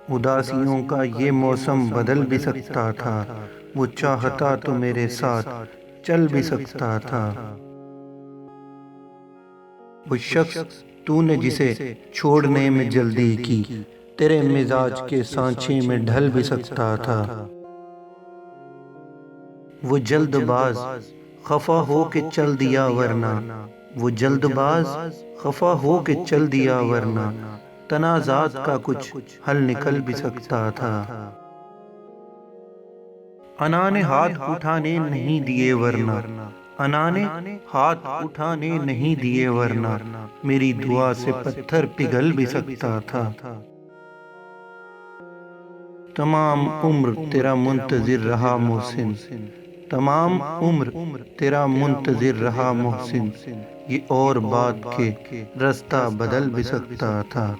اداسیوں کا یہ موسم بدل بھی سکتا تھا، وہ چاہتا تو میرے ساتھ چل بھی سکتا تھا۔ وہ شخص تو نے جسے چھوڑنے میں جلدی کی، تیرے مزاج کے سانچے میں ڈھل بھی سکتا تھا۔ وہ جلد باز خفا ہو کے چل دیا ورنہ، وہ جلد باز خفا ہو کے چل دیا ورنہ، تنازعات کا کچھ حل نکل بھی سکتا تھا۔ انا نے ہاتھ اٹھانے نہیں دیے ورنہ، انا نے ہاتھ اٹھانے نہیں دیے ورنہ، میری دعا سے پتھر پگھل بھی سکتا تھا۔ تمام عمر تیرا منتظر رہا محسن، تمام عمر تیرا منتظر رہا محسن، یہ اور بات کہ رستہ بدل بھی سکتا تھا۔